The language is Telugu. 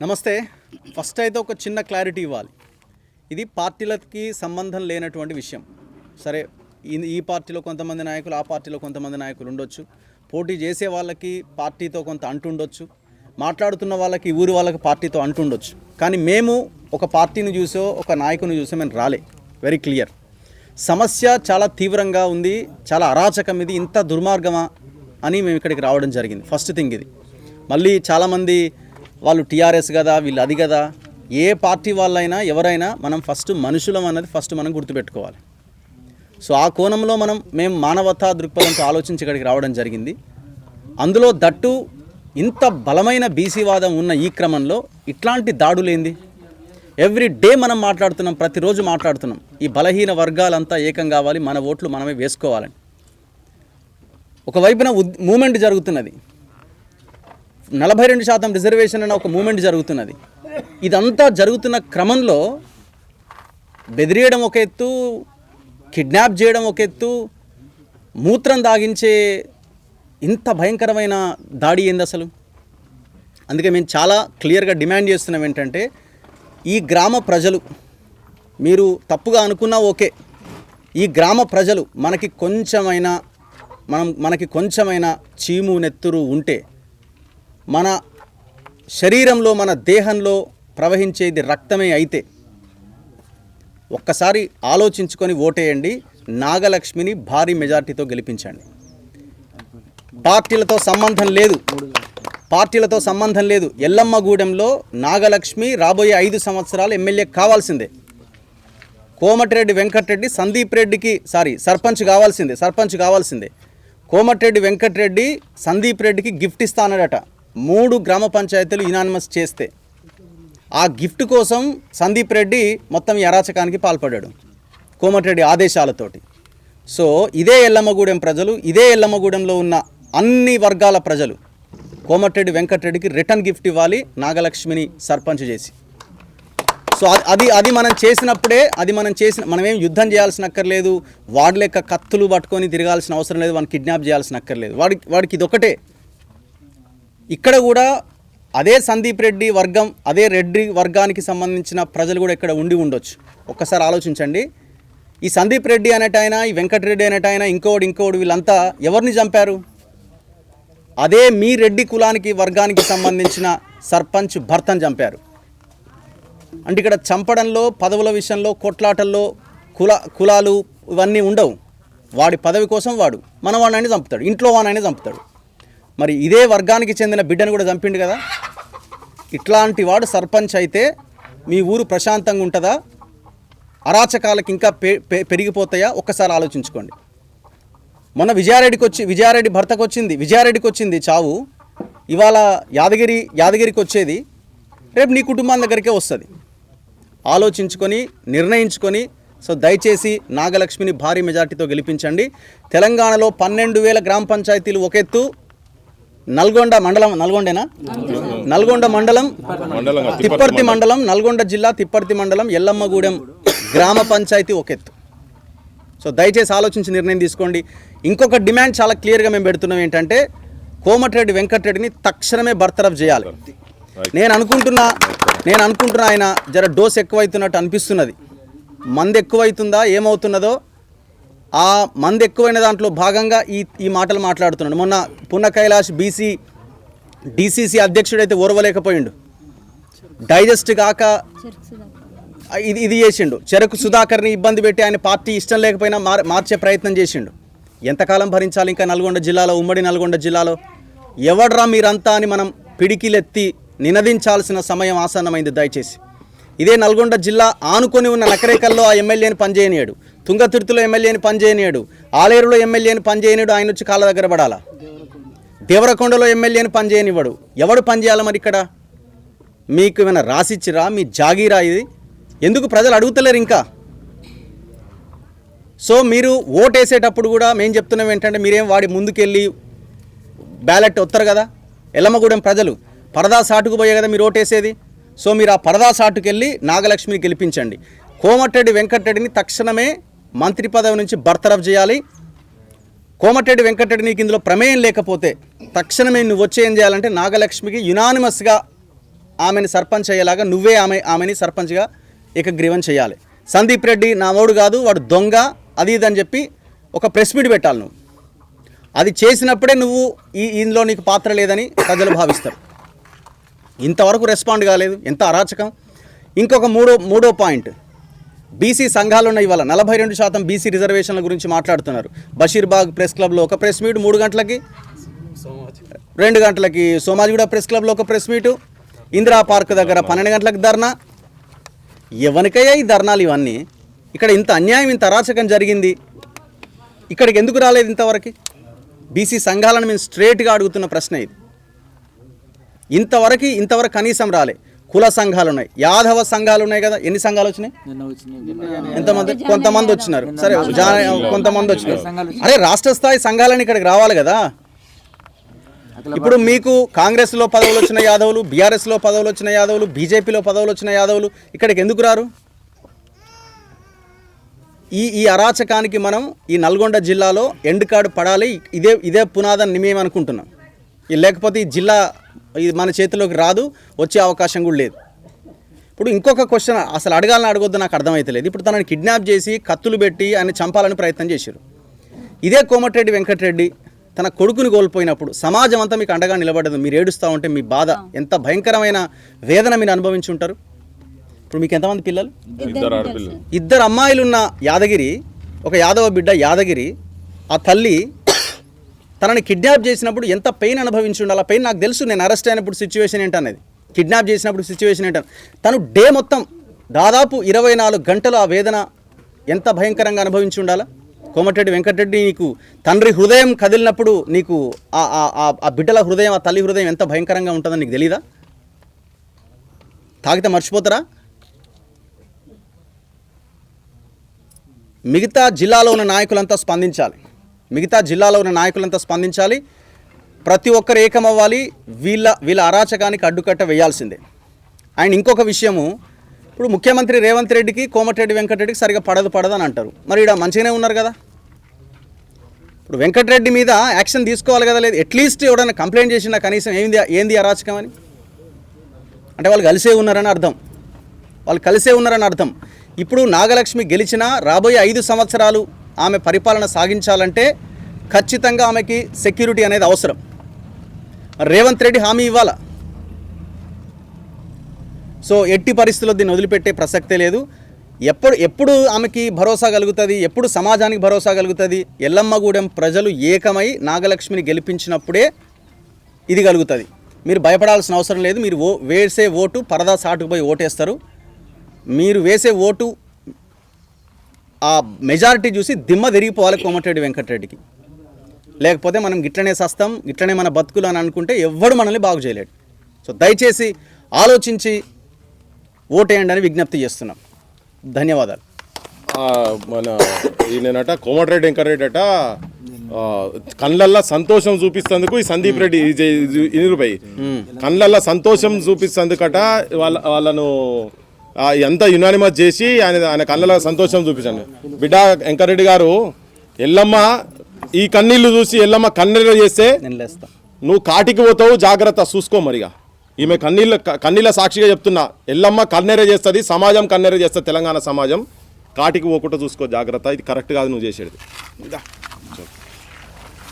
నమస్తే. ఫస్ట్ అయితే ఒక చిన్న క్లారిటీ ఇవ్వాలి. ఇది పార్టీలకి సంబంధం లేనటువంటి విషయం. సరే, ఈ పార్టీలో కొంతమంది నాయకులు, ఆ పార్టీలో కొంతమంది నాయకులు ఉండొచ్చు. పోటీ చేసే వాళ్ళకి పార్టీతో కొంత అంటుండొచ్చు, మాట్లాడుతున్న వాళ్ళకి ఊరి వాళ్ళకి పార్టీతో అంటుండొచ్చు. కానీ మేము ఒక పార్టీని చూసో ఒక నాయకుని చూసో మేము రాలే. Very clear. సమస్య చాలా తీవ్రంగా ఉంది, చాలా అరాచకం, ఇది ఇంత దుర్మార్గమా అని మేము ఇక్కడికి రావడం జరిగింది. ఫస్ట్ థింగ్ ఇది. మళ్ళీ చాలామంది వాళ్ళు టీఆర్ఎస్ కదా, వీళ్ళు అది కదా, ఏ పార్టీ వాళ్ళైనా ఎవరైనా మనం ఫస్ట్ మనుషులం అన్నది ఫస్ట్ మనం గుర్తుపెట్టుకోవాలి. సో ఆ కోణంలో మేము మానవతా దృక్పథంతో ఆలోచించి ఇక్కడికి రావడం జరిగింది. అందులో దట్టు ఇంత బలమైన బీసీవాదం ఉన్న ఈ క్రమంలో ఇట్లాంటి దాడులేంది? ఎవ్రీ డే మనం మాట్లాడుతున్నాం, ప్రతిరోజు మాట్లాడుతున్నాం. ఈ బలహీన వర్గాలంతా ఏకం కావాలి, మన ఓట్లు మనమే వేసుకోవాలని ఒకవైపున మూమెంట్ జరుగుతున్నది. 42% రిజర్వేషన్ అన్న ఒక మూమెంట్ జరుగుతున్నది. ఇదంతా జరుగుతున్న క్రమంలో బెదిరియడం ఒక ఎత్తు, కిడ్నాప్ చేయడం ఒక ఎత్తు, మూత్రం దాగించే ఇంత భయంకరమైన దాడి ఏంది అసలు? అందుకే మేము చాలా క్లియర్గా డిమాండ్ చేస్తున్నాం ఏంటంటే, ఈ గ్రామ ప్రజలు, మీరు తప్పుగా అనుకున్నా ఓకే, ఈ గ్రామ ప్రజలు మనకి కొంచెమైనా చీము నెత్తురు ఉంటే, మన శరీరంలో మన దేహంలో ప్రవహించేది రక్తమే అయితే ఒక్కసారి ఆలోచించుకొని ఓటేయండి. నాగలక్ష్మిని భారీ మెజార్టీతో గెలిపించండి. పార్టీలతో సంబంధం లేదు. ఎల్లమ్మగూడెంలో నాగలక్ష్మి రాబోయే 5 సంవత్సరాలు ఎమ్మెల్యే కావాల్సిందే. కోమటిరెడ్డి వెంకటరెడ్డి సందీప్ రెడ్డికి సర్పంచ్ కావాల్సిందే. కోమటిరెడ్డి వెంకటరెడ్డి సందీప్ రెడ్డికి గిఫ్ట్ ఇస్తానడట. 3 గ్రామ పంచాయతీలు యునానిమస్ చేస్తే ఆ గిఫ్ట్ కోసం సందీప్ రెడ్డి మొత్తం ఈ అరాచకానికి పాల్పడ్డాడు కోమటిరెడ్డి ఆదేశాలతోటి. సో ఇదే ఎల్లమ్మగూడెం ప్రజలు, ఇదే ఎల్లమ్మగూడెంలో ఉన్న అన్ని వర్గాల ప్రజలు కోమటిరెడ్డి వెంకటరెడ్డికి రిటర్న్ గిఫ్ట్ ఇవ్వాలి, నాగలక్ష్మిని సర్పంచ్ చేసి. సో అది మనం చేసినప్పుడే, మనమేం యుద్ధం చేయాల్సిన అక్కర్లేదు, వాడి లెక్క కత్తులు పట్టుకొని తిరగాల్సిన అవసరం లేదు, వాడిని కిడ్నాప్ చేయాల్సిన అక్కర్లేదు. వాడికి ఇదొకటే. ఇక్కడ కూడా అదే సందీప్ రెడ్డి వర్గం, అదే రెడ్డి వర్గానికి సంబంధించిన ప్రజలు కూడా ఇక్కడ ఉండొచ్చు. ఒక్కసారి ఆలోచించండి. ఈ సందీప్ రెడ్డి అనేటైనా, ఈ వెంకటరెడ్డి అనేటైనా, ఇంకోడు వీళ్ళంతా ఎవరిని చంపారు? అదే మీ రెడ్డి కులానికి వర్గానికి సంబంధించిన సర్పంచ్ భర్తను చంపారు. అంటే ఇక్కడ చంపడంలో, పదవుల విషయంలో, కొట్లాటల్లో కులాలు ఇవన్నీ ఉండవు. వాడి పదవి కోసం మన వాడిని చంపుతాడు, ఇంట్లో వాడిని చంపుతాడు. మరి ఇదే వర్గానికి చెందిన బిడ్డను కూడా చంపిండు కదా. ఇట్లాంటి వాడు సర్పంచ్ అయితే మీ ఊరు ప్రశాంతంగా ఉంటుందా? అరాచకాలకు ఇంకా పెరిగిపోతాయా? ఒక్కసారి ఆలోచించుకోండి. మొన్న విజయారెడ్డి భర్తకు వచ్చింది చావు. ఇవాళ యాదగిరికి వచ్చేది, రేపు నీ కుటుంబం దగ్గరికే వస్తుంది. ఆలోచించుకొని నిర్ణయించుకొని, సో దయచేసి నాగలక్ష్మిని భారీ మెజార్టీతో గెలిపించండి. తెలంగాణలో 12,000 గ్రామ పంచాయతీలు ఒక ఎత్తు, నల్గొండ మండలం, నల్గొండ మండలం, తిప్పర్తి మండలం, నల్గొండ జిల్లా తిప్పర్తి మండలం, ఎల్లమ్మగూడెం గ్రామ పంచాయతీ ఒక ఎత్తు. సో దయచేసి ఆలోచించి నిర్ణయం తీసుకోండి. ఇంకొక డిమాండ్ చాలా క్లియర్గా మేము పెడుతున్నాం ఏంటంటే, కోమటిరెడ్డి వెంకటరెడ్డిని తక్షణమే బర్తరఫ్ చేయాలి. నేను అనుకుంటున్నా ఆయన జర డోస్ ఎక్కువైతున్నట్టు అనిపిస్తున్నది. మంది ఎక్కువైతుందా ఏమవుతున్నదో, ఆ మంది ఎక్కువైన దాంట్లో భాగంగా ఈ మాటలు మాట్లాడుతున్నాడు. మొన్న పున్న కైలాష్ డిసిసి అధ్యక్షుడైతే ఓర్వలేకపోయిండు, డైజెస్ట్ కాక ఇది చేసిండు. చెరకు సుధాకర్ని ఇబ్బంది పెట్టి ఆయన పార్టీ ఇష్టం లేకపోయినా మార్చే ప్రయత్నం చేసిండు. ఎంతకాలం భరించాలి ఇంకా నల్గొండ జిల్లాలో, ఉమ్మడి నల్గొండ జిల్లాలో? ఎవడ్రా మీరంతా అని మనం పిడికిలెత్తి నినదించాల్సిన సమయం ఆసన్నమైంది. దయచేసి ఇదే నల్గొండ జిల్లా ఆనుకొని ఉన్న నకరేకల్లో ఆ ఎమ్మెల్యేని పనిచేయనియాడు, తుంగతుర్తిలో ఎమ్మెల్యేని పనిచేయనియాడు, ఆలేరులో ఎమ్మెల్యేని పనిచేయనియాడు. ఆయన వచ్చి కాళ్ళ దగ్గర పడాలా? దేవరకొండలో ఎమ్మెల్యేని పనిచేయనివ్వడు. ఎవడు పనిచేయాలి మరి ఇక్కడ? మీకు ఏమైనా రాసిచ్చిరా? మీ జాగీరా ఇది? ఎందుకు ప్రజలు అడుగుతలేరు ఇంకా? సో మీరు ఓటేసేటప్పుడు కూడా మేము చెప్తున్నాం ఏంటంటే, మీరేం వాడి ముందుకెళ్ళి బ్యాలెట్ వస్తారు కదా. ఎల్లమ్మగూడెం ప్రజలు పరదా సాటుకు పోయే కదా మీరు ఓటేసేది. సో మీరు ఆ పరదా సాటుకెళ్ళి నాగలక్ష్మిని గెలిపించండి. కోమటిరెడ్డి వెంకటరెడ్డిని తక్షణమే మంత్రి పదవి నుంచి బర్తరఫ్ చేయాలి. కోమటిరెడ్డి వెంకటరెడ్డి నీకు ఇందులో ప్రమేయం లేకపోతే తక్షణమే నువ్వు వచ్చి ఏం చేయాలంటే నాగలక్ష్మికి యునానిమస్గా ఆమెని సర్పంచ్ అయ్యేలాగా నువ్వే ఆమెని సర్పంచ్గా ఏకగ్రీవం చేయాలి. సందీప్ రెడ్డి నా వాడు కాదు, వాడు దొంగ, అది ఇదని చెప్పి ఒక ప్రెస్ మీట్ పెట్టాలి. నువ్వు అది చేసినప్పుడే నువ్వు ఇందులో నీకు పాత్ర లేదని ప్రజలు భావిస్తారు. ఇంతవరకు రెస్పాండ్ కాలేదు, ఎంత అరాచకం. ఇంకొక మూడో పాయింట్, బీసీ సంఘాలు ఉన్నాయి. ఇవాళ 42% బీసీ రిజర్వేషన్ల గురించి మాట్లాడుతున్నారు. బషీర్బాగ్ ప్రెస్ క్లబ్లో ఒక ప్రెస్ మీట్ 3 గంటలకి, 2 గంటలకి సోమాజిగూడ ప్రెస్ క్లబ్లో ఒక ప్రెస్ మీటు, ఇందిరా పార్క్ దగ్గర 12 గంటలకు ధర్నా. ఎవరికయ్యా ఈ ధర్నాలు ఇవన్నీ? ఇక్కడ ఇంత అన్యాయం, ఇంత అరాచకం జరిగింది, ఇక్కడికి ఎందుకు రాలేదు ఇంతవరకు? బీసీ సంఘాలను మేము స్ట్రేట్గా అడుగుతున్న ప్రశ్న ఇది. ఇంతవరకు కనీసం రాలే. కుల సంఘాలు ఉన్నాయి, యాదవ సంఘాలు ఉన్నాయి కదా. ఎన్ని సంఘాలు వచ్చినాయి? ఎంతమంది? కొంతమంది వచ్చినారు. సరే, కొంతమంది వచ్చినారు. అరే, రాష్ట్ర స్థాయి సంఘాలని ఇక్కడికి రావాలి కదా. ఇప్పుడు మీకు కాంగ్రెస్లో పదవులు వచ్చిన యాదవులు, బీఆర్ఎస్లో పదవులు వచ్చిన యాదవులు, బీజేపీలో పదవులు వచ్చిన యాదవులు ఇక్కడికి ఎందుకు రారు? ఈ అరాచకానికి మనం ఈ నల్గొండ జిల్లాలో ఎండ్ కార్డు పడాలి. ఇదే పునాదని మేము అనుకుంటున్నాం. లేకపోతే ఈ జిల్లా ఇది మన చేతిలోకి రాదు, వచ్చే అవకాశం కూడా లేదు. ఇప్పుడు ఇంకొక క్వశ్చన్ అసలు అడగొద్దు, నాకు అర్థమవుతలేదు. ఇప్పుడు తనని కిడ్నాప్ చేసి కత్తులు పెట్టి ఆయన చంపాలని ప్రయత్నం చేశారు. ఇదే కోమటిరెడ్డి వెంకటరెడ్డి తన కొడుకుని కోల్పోయినప్పుడు సమాజం అంతా మీకు అండగా నిలబడదు. మీరు ఏడుస్తూ ఉంటే మీ బాధ, ఎంత భయంకరమైన వేదన మీరు అనుభవించి ఉంటారు. ఇప్పుడు మీకు ఎంతమంది పిల్లలు? 2 అమ్మాయిలున్న యాదగిరి, ఒక యాదవ బిడ్డ యాదగిరి, ఆ తల్లి తనని కిడ్నాప్ చేసినప్పుడు ఎంత పెయిన్ అనుభవించి ఉండాలి. ఆ పెయిన్ నాకు తెలుసు. నేను అరెస్ట్ అయినప్పుడు సిచ్యువేషన్ ఏంటనేది, కిడ్నాప్ చేసినప్పుడు సిచ్యువేషన్ ఏంటని. తను డే మొత్తం దాదాపు 24 గంటలు ఆ వేదన ఎంత భయంకరంగా అనుభవించి ఉండాలా. కోమటిరెడ్డి వెంకటరెడ్డి, నీకు తండ్రి హృదయం కదిలినప్పుడు నీకు ఆ బిడ్డల హృదయం, ఆ తల్లి హృదయం ఎంత భయంకరంగా ఉంటుందని నీకు తెలీదా? తాగితే మర్చిపోతారా? మిగతా జిల్లాలో ఉన్న నాయకులంతా స్పందించాలి. ప్రతి ఒక్కరు ఏకమవ్వాలి. వీళ్ళ అరాచకానికి అడ్డుకట్ట వేయాల్సిందే. అండ్ ఇంకొక విషయము, ఇప్పుడు ముఖ్యమంత్రి రేవంత్ రెడ్డికి కోమటిరెడ్డి వెంకటరెడ్డికి సరిగా పడదు అని అంటారు. మరి ఇక్కడ మంచిగానే ఉన్నారు కదా. ఇప్పుడు వెంకటరెడ్డి మీద యాక్షన్ తీసుకోవాలి కదా. లేదు, అట్లీస్ట్ ఎవడైనా కంప్లైంట్ చేసినా కనీసం ఏంది అరాచకం అని అంటే వాళ్ళు కలిసే ఉన్నారని అర్థం. ఇప్పుడు నాగలక్ష్మి గెలిచినా రాబోయే 5 సంవత్సరాలు ఆమె పరిపాలన సాగించాలంటే ఖచ్చితంగా ఆమెకి సెక్యూరిటీ అనేది అవసరం. రేవంత్ రెడ్డి హామీ ఇవ్వాలా. సో ఎట్టి పరిస్థితుల్లో దీన్ని వదిలిపెట్టే ప్రసక్తే లేదు. ఎప్పుడు ఆమెకి భరోసా కలుగుతుంది, ఎప్పుడు సమాజానికి భరోసా కలుగుతుంది? ఎల్లమ్మగూడెం ప్రజలు ఏకమై నాగలక్ష్మిని గెలిపించినప్పుడే ఇది కలుగుతుంది. మీరు భయపడాల్సిన అవసరం లేదు. మీరు వేసే ఓటు పరదా సాటుకు పోయి ఓటేస్తారు. మీరు వేసే ఓటు ఆ మెజారిటీ చూసి దిమ్మ తిరిగిపోవాలి కోమటిరెడ్డి వెంకటరెడ్డికి. లేకపోతే మనం గిట్లనే సస్తాం, గిట్లనే మన బతుకులు అని అనుకుంటే ఎవ్వడు మనల్ని బాగు చేయలేడు. సో దయచేసి ఆలోచించి ఓటేయండి అని విజ్ఞప్తి చేస్తున్నాం. ధన్యవాదాలు. మన ఈయనట కోమటిరెడ్డి వెంకటరెడ్డి అట కళ్ళల్లో సంతోషం చూపిస్తందుకు ఈ సందీప్ రెడ్డి ఇనురుపై కళ్ళల్లో సంతోషం చూపిస్తందుకట వాళ్ళను ఎంత యునానిమస్ చేసి ఆయన కళ్ళలో సంతోషం చూపించాను. బిడ్డ వెంకటరెడ్డి గారు, ఎల్లమ్మ ఈ కన్నీళ్లు చూసి ఎల్లమ్మ కన్నీళ్ళు చేస్తే నువ్వు కాటికి పోతావు, జాగ్రత్త చూసుకో. మరిగా ఈమె కన్నీళ్ళ సాక్షిగా చెప్తున్నా, ఎల్లమ్మ కన్నెర చేస్తుంది, సమాజం కన్నెర చేస్తుంది, తెలంగాణ సమాజం. కాటికి పోకుండా చూసుకో, జాగ్రత్త. ఇది కరెక్ట్ కాదు నువ్వు చేసేది.